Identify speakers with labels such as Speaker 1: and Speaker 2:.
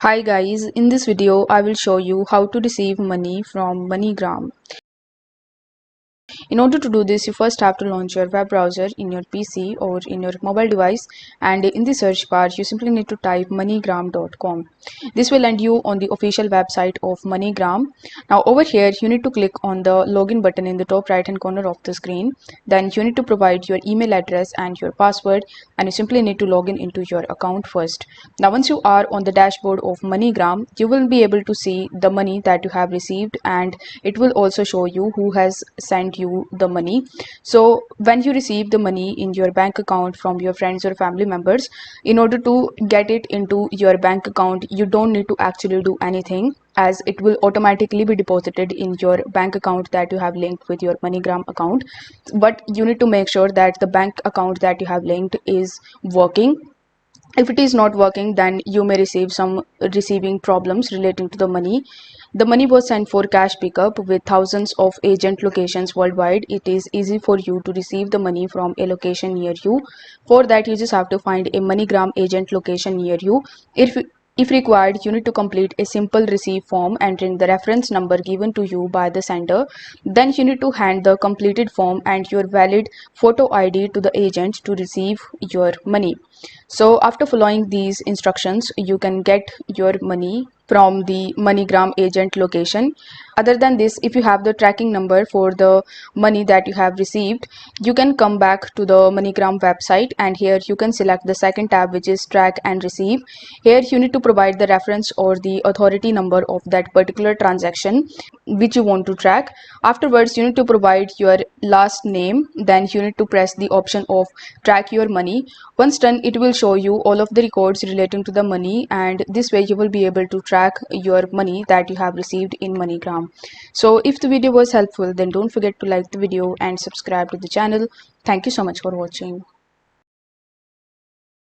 Speaker 1: Hi guys, in this video I will show you how to receive money from MoneyGram. In order to do this, you first have to launch your web browser in your PC or in your mobile device, and in the search bar you simply need to type moneygram.com. This will land you on the official website of MoneyGram. Now over here you need to click on the login button in the top right hand corner of the screen. Then you need to provide your email address and your password, and you simply need to log in into your account first. Now once you are on the dashboard of MoneyGram, you will be able to see the money that you have received, and it will also show you who has sent you the money. So when you receive the money in your bank account from your friends or family members, in order to get it into your bank account, you don't need to actually do anything, as it will automatically be deposited in your bank account that you have linked with your MoneyGram account. But you need to make sure that the bank account that you have linked is working. If it is not working, then you may receive some receiving problems relating to the money. The money was sent for cash pickup with thousands of agent locations worldwide. It is easy for you to receive the money from a location near you. For that, you just have to find a MoneyGram agent location near you. If required, you need to complete a simple receive form entering the reference number given to you by the sender. Then you need to hand the completed form and your valid photo ID to the agent to receive your money. So after following these instructions, you can get your money from the MoneyGram agent location. Other than this, if you have the tracking number for the money that you have received, you can come back to the MoneyGram website, and here you can select the second tab, which is track and receive. Here you need to provide the reference or the authority number of that particular transaction which you want to track. Afterwards, you need to provide your last name. Then you need to press the option of track your money. Once done, it will show you all of the records relating to the money, and this way you will be able to track your money that you have received in MoneyGram. So if the video was helpful, then don't forget to like the video and subscribe to the channel. Thank you so much for watching.